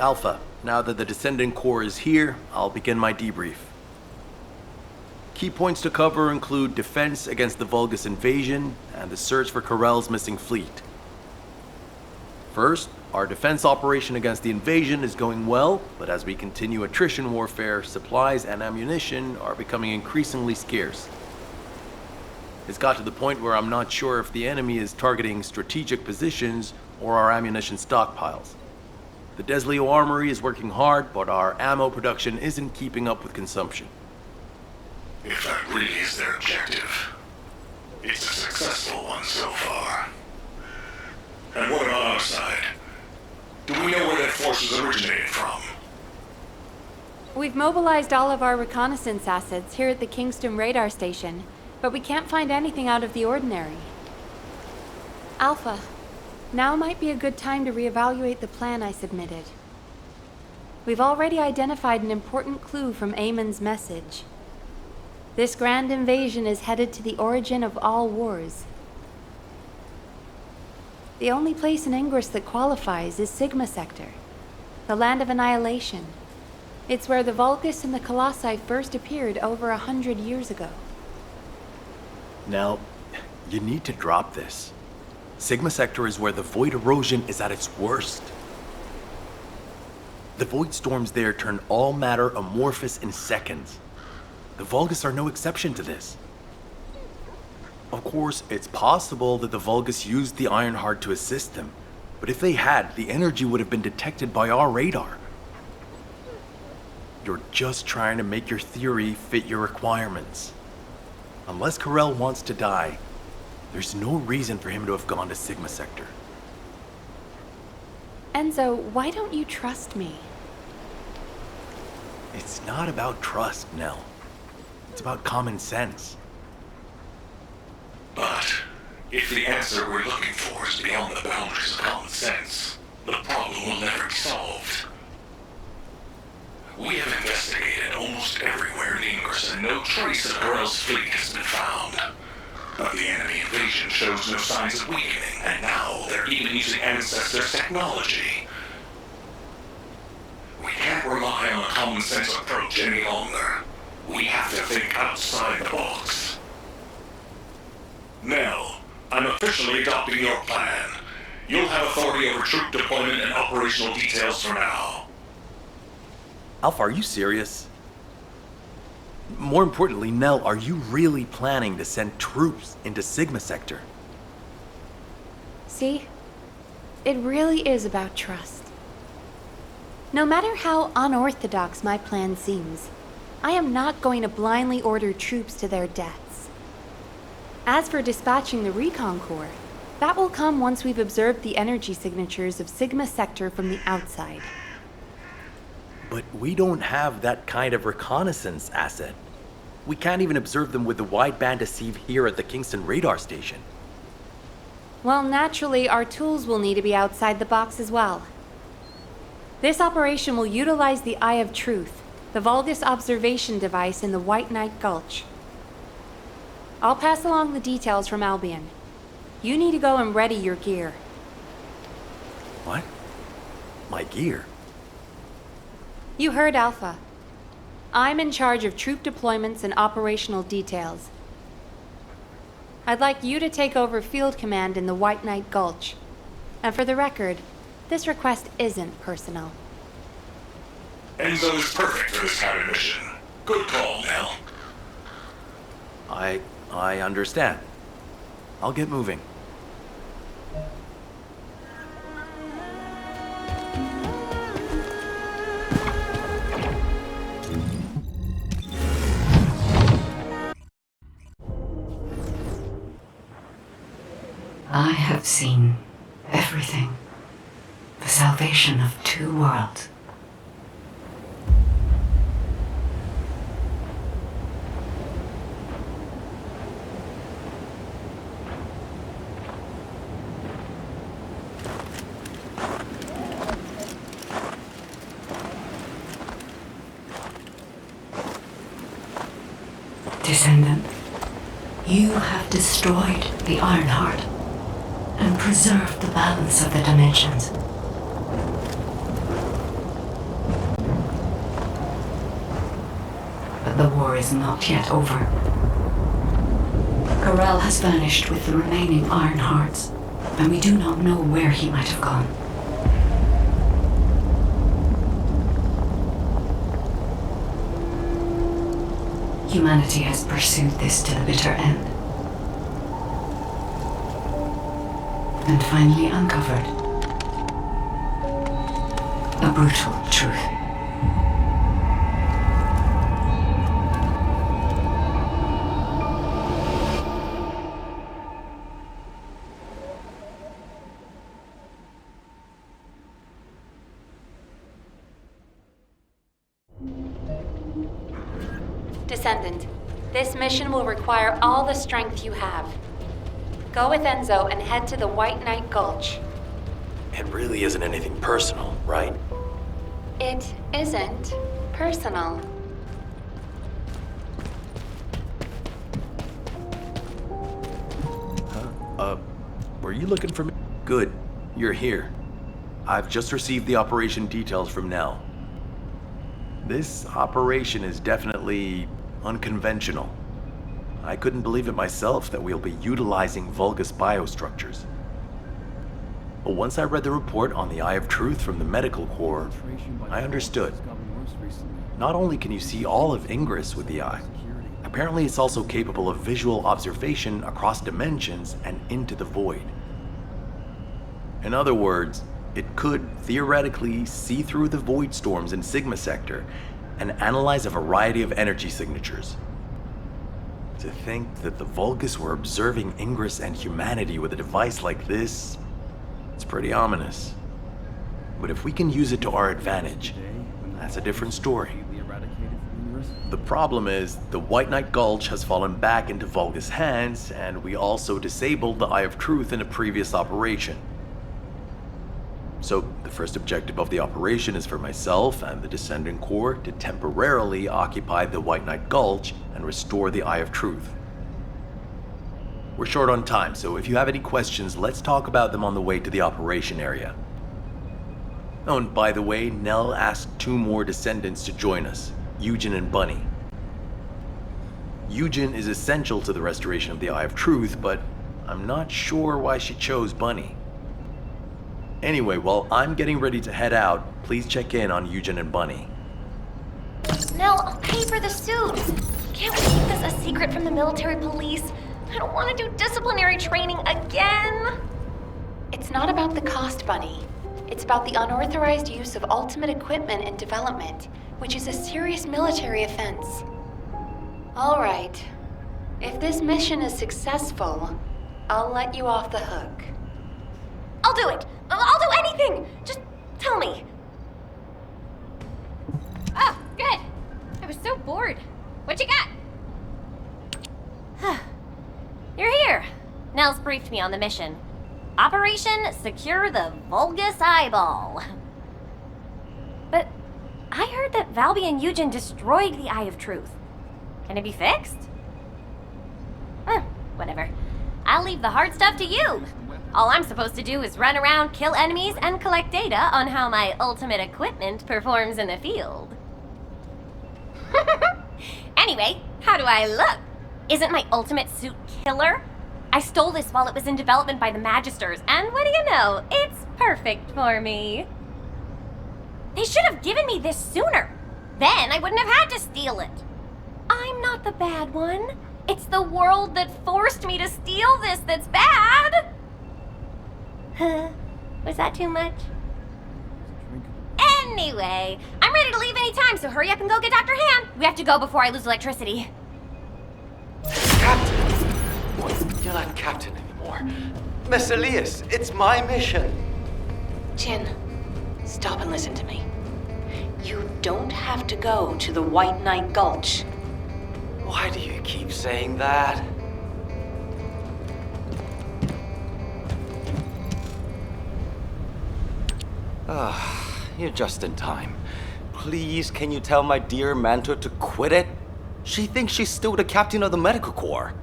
Alpha, now that the Descendant core is here, I'll begin my debrief. Key points to cover include defense against the Vulgus invasion and the search for Corell's missing fleet. First, our defense operation against the invasion is going well, but as we continue attrition warfare, supplies and ammunition are becoming increasingly scarce. It's got to the point where I'm not sure if the enemy is targeting strategic positions or our ammunition stockpiles. The Desleo Armory is working hard, but our ammo production isn't keeping up with consumption. If that really is their objective, it's a successful one so far. And what about our side? Do we know where that force originated from? We've mobilized all of our reconnaissance assets here at the Kingston radar station, but we can't find anything out of the ordinary. Alpha, now might be a good time to reevaluate the plan I submitted. We've already identified an important clue from Eamon's message. This grand invasion is headed to the origin of all wars. The only place in Ingress that qualifies is Sigma Sector, the land of annihilation. It's where the Vulgus and the Colossi first appeared over 100 years ago. Now, you need to drop this. Sigma Sector is where the void erosion is at its worst. The void storms there turn all matter amorphous in seconds. The Vulgus are no exception to this. Of course, it's possible that the Vulgus used the Ironheart to assist them, but if they had, the energy would have been detected by our radar. You're just trying to make your theory fit your requirements. Unless Corell wants to die, there's no reason for him to have gone to Sigma Sector. Enzo, why don't you trust me? It's not about trust, Nell. It's about common sense. But if the answer we're looking for is beyond the boundaries of common sense, the problem will never be solved. We have investigated almost everywhere in Ingress and no trace of Corell's fleet has been found. But the enemy invasion shows no signs of weakening, and now they're even using Ancestors' technology. We can't rely on a common sense approach any longer. We have to think outside the box. Nell, I'm officially adopting your plan. You'll have authority over troop deployment and operational details for now. Alpha, are you serious? More importantly, Nell, are you really planning to send troops into Sigma Sector? See? It really is about trust. No matter how unorthodox my plan seems, I am not going to blindly order troops to their deaths. As for dispatching the Recon Corps, that will come once we've observed the energy signatures of Sigma Sector from the outside. But we don't have that kind of reconnaissance asset. We can't even observe them with the wideband deceive here at the Kingston radar station. Well, naturally, our tools will need to be outside the box as well. This operation will utilize the Eye of Truth, the Vulgus observation device in the White Knight Gulch. I'll pass along the details from Albion. You need to go and ready your gear. What? My gear? You heard Alpha. I'm in charge of troop deployments and operational details. I'd like you to take over field command in the White Knight Gulch. And for the record, this request isn't personal. Enzo is perfect for this kind of mission. Good call, Nell. I understand. I'll get moving. I have seen everything. The salvation of two worlds. Descendant, you have destroyed the Ironheart and preserved the balance of the dimensions. that the war is not yet over. Corel has vanished with the remaining Iron Hearts, and we do not know where he might have gone. Humanity has pursued this to the bitter end, and finally uncovered a brutal truth. Descendant, this mission will require all the strength you have. Go with Enzo and head to the White Knight Gulch. It really isn't anything personal, right? It isn't personal. Were you looking for me? Good, you're here. I've just received the operation details from Nell. This operation is definitely unconventional. I couldn't believe it myself that we'll be utilizing Vulgus biostructures. But once I read the report on the Eye of Truth from the Medical Corps, I understood. Not only can you see all of Ingress with the eye, apparently it's also capable of visual observation across dimensions and into the void. In other words, it could theoretically see through the void storms in Sigma Sector and analyze a variety of energy signatures. To think that the Vulgus were observing Ingress and humanity with a device like this, it's pretty ominous. But if we can use it to our advantage, that's a different story. The problem is, the White Knight Gulch has fallen back into Vulgus hands, and we also disabled the Eye of Truth in a previous operation. So, the first objective of the operation is for myself and the Descendant Corps to temporarily occupy the White Knight Gulch and restore the Eye of Truth. We're short on time, so if you have any questions, let's talk about them on the way to the operation area. Oh, and by the way, Nell asked 2 more Descendants to join us, Eugen and Bunny. Eugen is essential to the restoration of the Eye of Truth, but I'm not sure why she chose Bunny. Anyway, while I'm getting ready to head out, please check in on Eugen and Bunny. Nell, I'll pay for the suit. Can't we keep this a secret from the military police? I don't want to do disciplinary training again. It's not about the cost, Bunny. It's about the unauthorized use of ultimate equipment in development, which is a serious military offense. All right. If this mission is successful, I'll let you off the hook. I'll do it. I'll do anything. Just tell me. Oh, good. I was so bored. What you got? You're here. Nell's briefed me on the mission. Operation Secure the Vulgus Eyeball. But I heard that Valby and Eugen destroyed the Eye of Truth. Can it be fixed? Whatever. I'll leave the hard stuff to you. All I'm supposed to do is run around, kill enemies, and collect data on how my ultimate equipment performs in the field. Anyway, how do I look? Isn't my ultimate suit killer? I stole this while it was in development by the Magisters, and what do you know? It's perfect for me. They should have given me this sooner. Then I wouldn't have had to steal it. I'm not the bad one. It's the world that forced me to steal this that's bad. Was that too much? Anyway, I'm ready to leave any time, so hurry up and go get Dr. Han. We have to go before I lose electricity. Captain! Boy, you're not captain anymore. Miss Elias, it's my mission. Jin, stop and listen to me. You don't have to go to the White Knight Gulch. Why do you keep saying that? You're just in time. Please, can you tell my dear mentor to quit it? She thinks she's still the captain of the Medical Corps.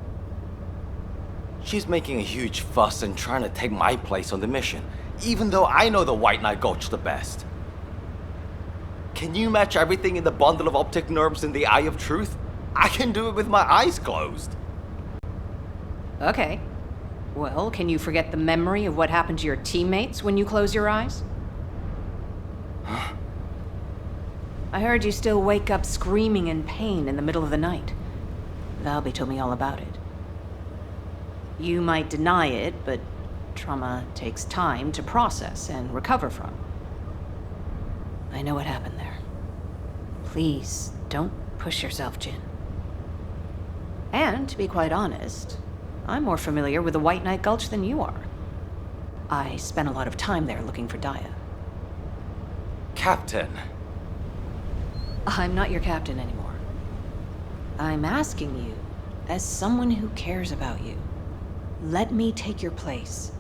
She's making a huge fuss and trying to take my place on the mission, even though I know the White Knight Gulch the best. Can you match everything in the bundle of optic nerves in the Eye of Truth? I can do it with my eyes closed. Okay. Well, can you forget the memory of what happened to your teammates when you close your eyes? Huh? I heard you still wake up screaming in pain in the middle of the night. Valby told me all about it. You might deny it, but trauma takes time to process and recover from. I know what happened there. Please, don't push yourself, Jin. And, to be quite honest, I'm more familiar with the White Knight Gulch than you are. I spent a lot of time there looking for Daya. Captain. I'm not your captain anymore. I'm asking you, as someone who cares about you, let me take your place.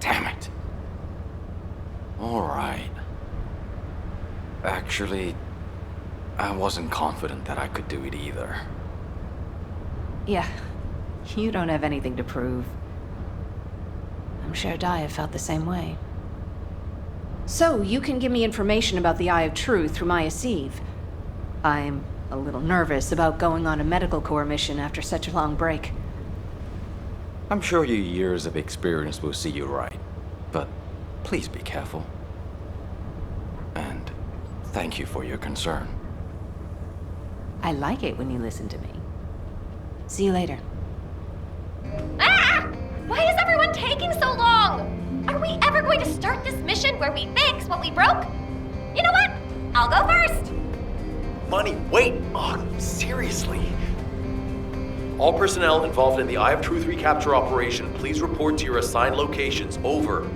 Damn it. All right. Actually, I wasn't confident that I could do it either. Yeah, you don't have anything to prove. I'm sure Daya felt the same way. So, you can give me information about the Eye of Truth through Maya Sieve. I'm a little nervous about going on a medical corps mission after such a long break. I'm sure your years of experience will see you right, but please be careful. And thank you for your concern. I like it when you listen to me. See you later. Ah! Why is everyone taking so long? Are we ever going to start this mission where we fix what we broke? You know what? I'll go first. Bunny, wait! Oh, seriously? All personnel involved in the Eye of Truth recapture operation, please report to your assigned locations. Over.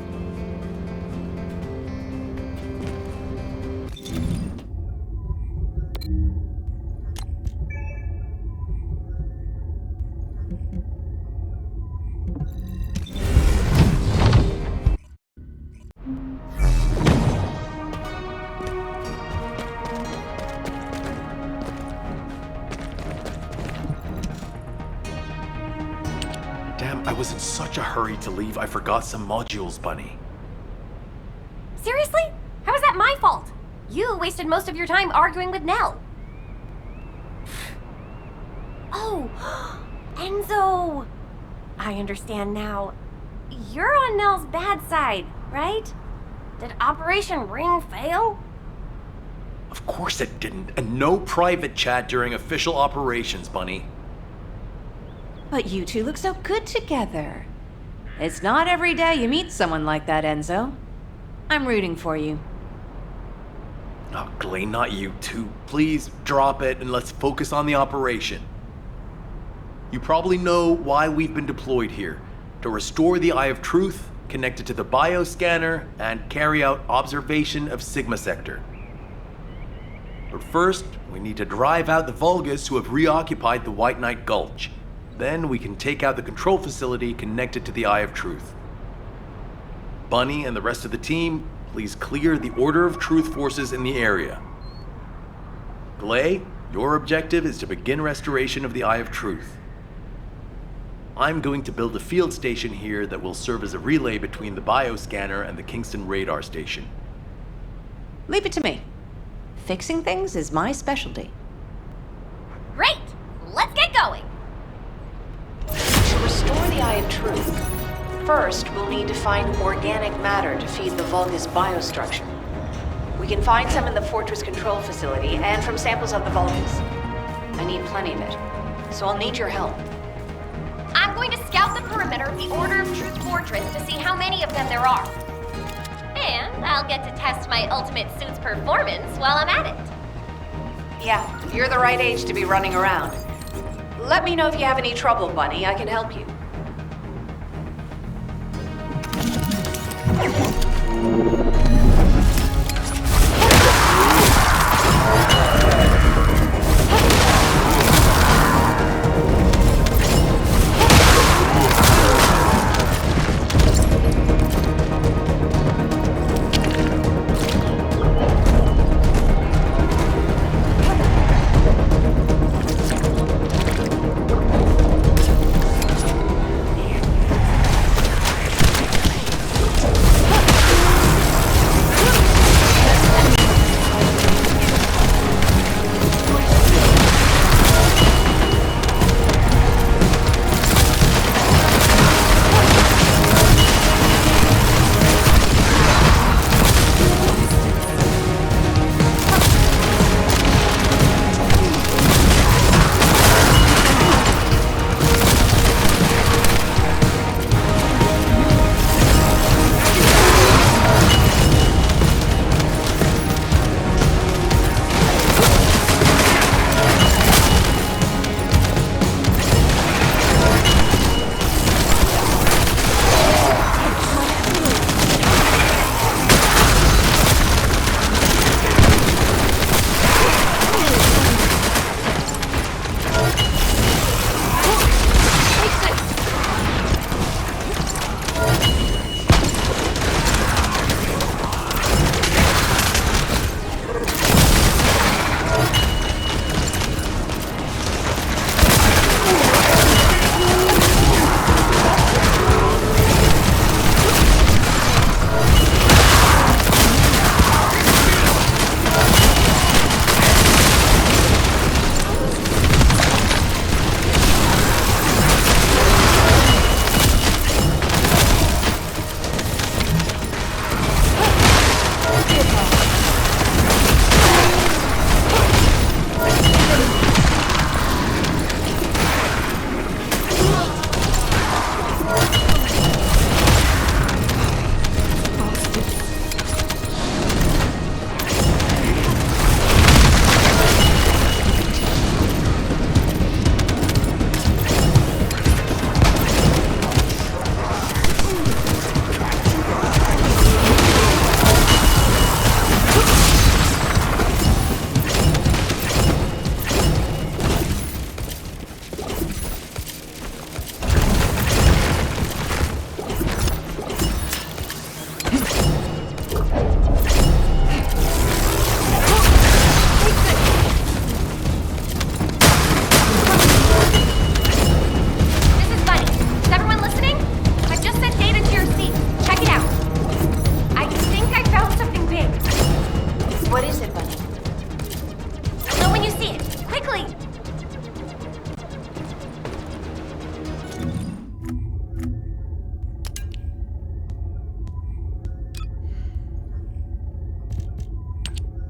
Damn, I was in such a hurry to leave, I forgot some modules, Bunny. Seriously? How is that my fault? You wasted most of your time arguing with Nell. Oh, Enzo! I understand now. You're on Nell's bad side, right? Did Operation Ring fail? Of course it didn't, and no private chat during official operations, Bunny. But you two look so good together. It's not every day you meet someone like that, Enzo. I'm rooting for you. Oh, Glane, not you too. Please drop it and let's focus on the operation. You probably know why we've been deployed here. To restore the Eye of Truth, connect it to the bioscanner, and carry out observation of Sigma Sector. But first, we need to drive out the Vulgus who have reoccupied the White Knight Gulch. Then we can take out the control facility connected to the Eye of Truth. Bunny and the rest of the team, please clear the Order of Truth forces in the area. Glay, your objective is to begin restoration of the Eye of Truth. I'm going to build a field station here that will serve as a relay between the bioscanner and the Kingston radar station. Leave it to me. Fixing things is my specialty. Great! Let's get going! To restore the Eye of Truth, first we'll need to find organic matter to feed the Vulgus biostructure. We can find some in the Fortress Control Facility and from samples of the Vulgus. I need plenty of it, so I'll need your help. I'm going to scout the perimeter of the Order of Truth Fortress to see how many of them there are. And I'll get to test my ultimate suit's performance while I'm at it. Yeah, you're the right age to be running around. Let me know if you have any trouble, Bunny. I can help you.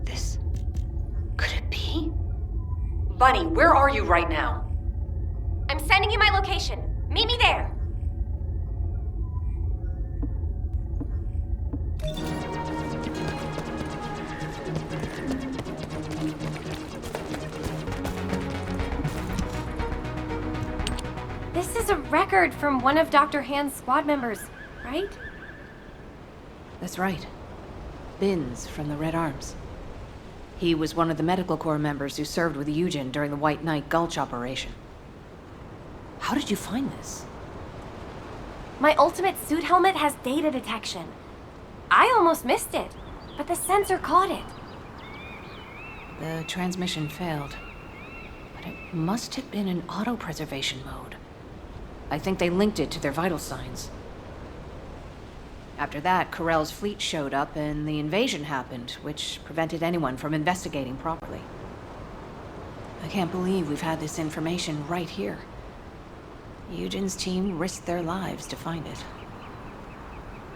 This... could it be? Bunny, where are you right now? I'm sending you my location. Meet me there. This is a record from one of Dr. Hand's squad members, right? That's right. Binns from the Red Arms. He was one of the Medical Corps members who served with Eugen during the White Knight Gulch operation. How did you find this? My ultimate suit helmet has data detection. I almost missed it, but the sensor caught it. The transmission failed, but it must have been in auto-preservation mode. I think they linked it to their vital signs. After that, Corell's fleet showed up and the invasion happened, which prevented anyone from investigating properly. I can't believe we've had this information right here. Eugen's team risked their lives to find it.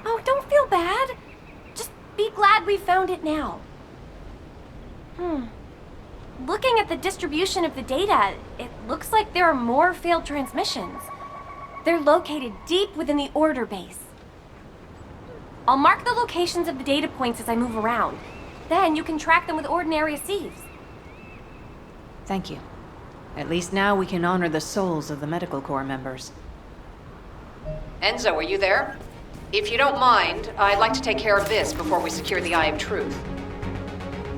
Oh, don't feel bad. Just be glad we found it now. Looking at the distribution of the data, it looks like there are more failed transmissions. They're located deep within the order base. I'll mark the locations of the data points as I move around. Then you can track them with ordinary sieves. Thank you. At least now we can honor the souls of the Medical Corps members. Enzo, are you there? If you don't mind, I'd like to take care of this before we secure the Eye of Truth.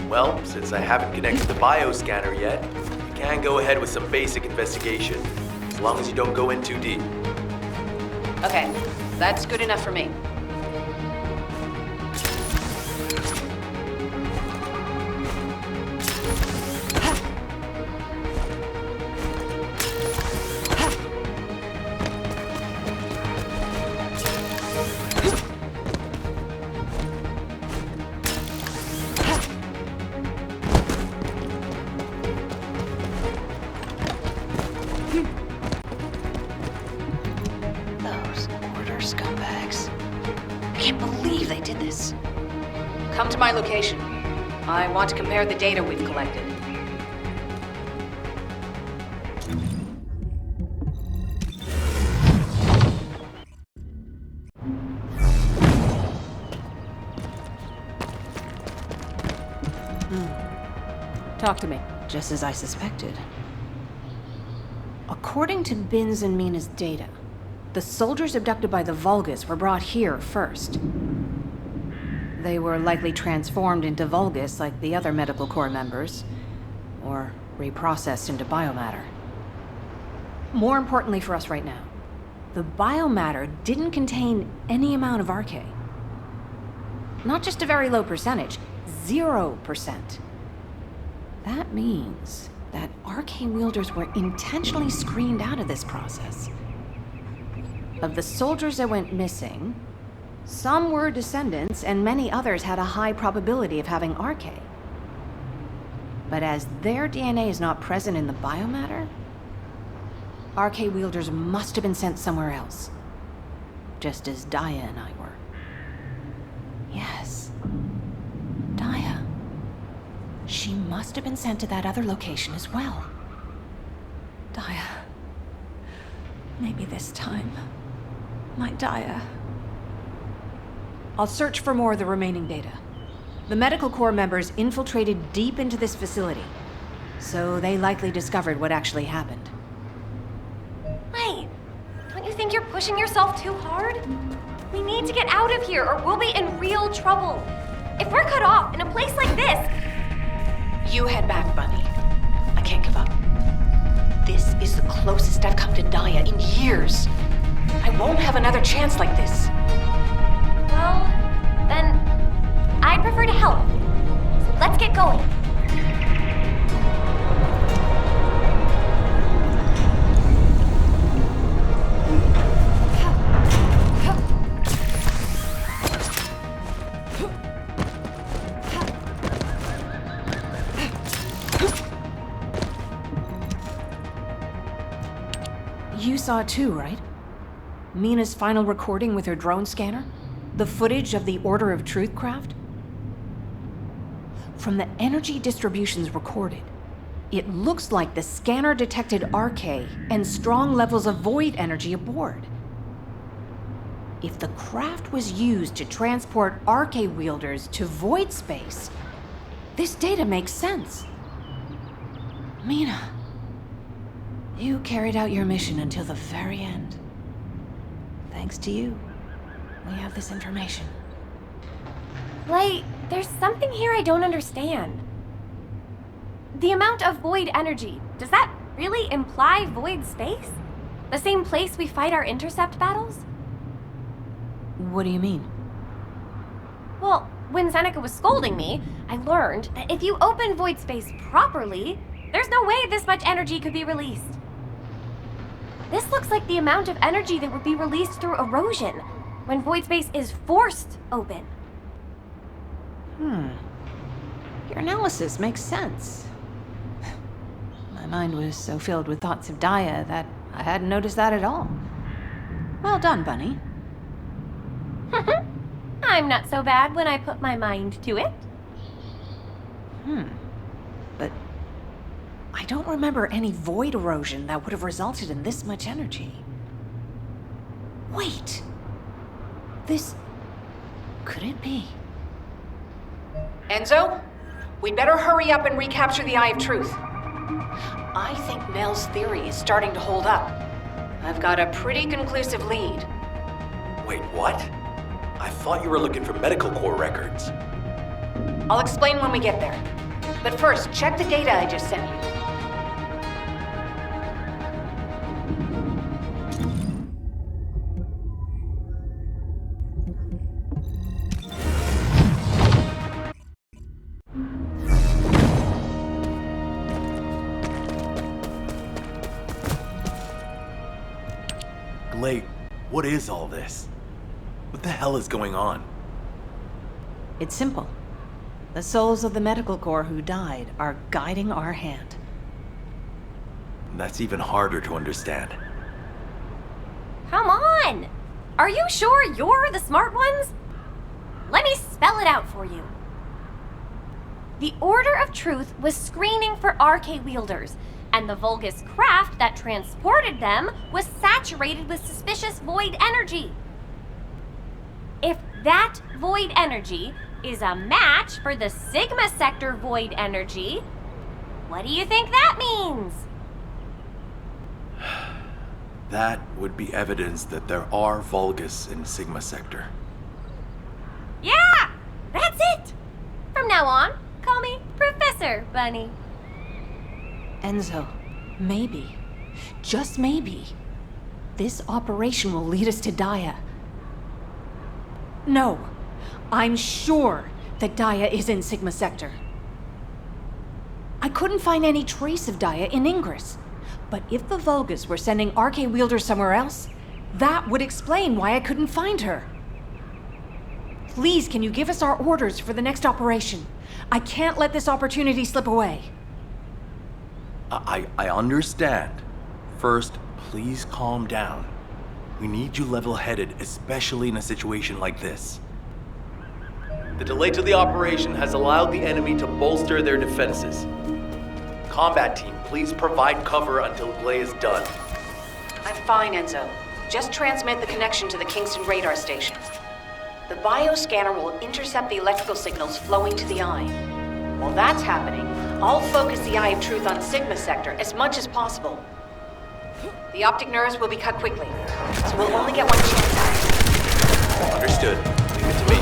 Well, since I haven't connected the bioscanner yet, you can go ahead with some basic investigation, as long as you don't go in too deep. Okay, that's good enough for me. Those order scumbags. I can't believe they did this. Come to my location. I want to compare the data we've collected. Talk to me. Just as I suspected. According to Binns and Mina's data, the soldiers abducted by the Vulgus were brought here first. They were likely transformed into Vulgus like the other Medical Corps members, or reprocessed into biomatter. More importantly for us right now, the biomatter didn't contain any amount of RK. Not just a very low percentage, 0%. That means that RK wielders were intentionally screened out of this process. Of the soldiers that went missing, some were descendants and many others had a high probability of having RK. But as their DNA is not present in the biomatter, RK wielders must have been sent somewhere else. Just as Daya and I were. Yes. Daya. She must have been sent to that other location as well. Daya. Maybe this time. My Daya. I'll search for more of the remaining data. The Medical Corps members infiltrated deep into this facility, so they likely discovered what actually happened. Wait, don't you think you're pushing yourself too hard? We need to get out of here or we'll be in real trouble. If we're cut off in a place like this... You head back, Bunny. I can't give up. This is the closest I've come to Daya in years. I won't have another chance like this. Well, then I'd prefer to help. So let's get going. You saw it too, right? Mina's final recording with her drone scanner? The footage of the Order of Truth craft? From the energy distributions recorded, it looks like the scanner detected RK and strong levels of void energy aboard. If the craft was used to transport RK wielders to void space, this data makes sense. Mina, you carried out your mission until the very end. Thanks to you, we have this information. Like, there's something here I don't understand. The amount of void energy, does that really imply void space? The same place we fight our intercept battles? What do you mean? Well, when Seneca was scolding me, I learned that if you open void space properly, there's no way this much energy could be released. This looks like the amount of energy that would be released through erosion when void space is forced open. Your analysis makes sense. My mind was so filled with thoughts of Daya that I hadn't noticed that at all. Well done, Bunny. I'm not so bad when I put my mind to it. But I don't remember any void erosion that would have resulted in this much energy. Wait. This... could it be? Enzo? We'd better hurry up and recapture the Eye of Truth. I think Mel's theory is starting to hold up. I've got a pretty conclusive lead. Wait, what? I thought you were looking for medical core records. I'll explain when we get there. But first, check the data I just sent you. Glade, what is all this? What the hell is going on? It's simple. The souls of the medical corps who died are guiding our hand. That's even harder to understand. Come on! Are you sure you're the smart ones? Let me spell it out for you. The Order of Truth was screening for RK wielders, and the Vulgus craft that transported them was saturated with suspicious void energy. If that void energy is a match for the Sigma Sector void energy, what do you think that means? That would be evidence that there are Vulgus in Sigma Sector. Yeah! That's it! From now on, call me Professor Bunny. Enzo, maybe, just maybe, this operation will lead us to Daya. No, I'm sure that Daya is in Sigma Sector. I couldn't find any trace of Daya in Ingress. But if the Vulgus were sending RK wielders somewhere else, that would explain why I couldn't find her. Please, can you give us our orders for the next operation? I can't let this opportunity slip away. I understand. First, please calm down. We need you level-headed, especially in a situation like this. The delay to the operation has allowed the enemy to bolster their defenses. Combat team, please provide cover until Glay is done. I'm fine, Enzo. Just transmit the connection to the Kingston radar station. The bioscanner will intercept the electrical signals flowing to the eye. While that's happening, I'll focus the Eye of Truth on Sigma Sector as much as possible. The optic nerves will be cut quickly, so we'll only get one chance. Understood. Leave it to me.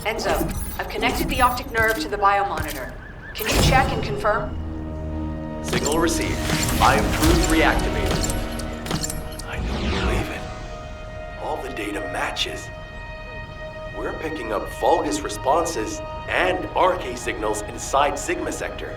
Enzo, I've connected the optic nerve to the biomonitor. Can you check and confirm? Signal received. Biome truth reactivated. I don't believe it. All the data matches. We're picking up Vulgus responses and RK signals inside Sigma Sector.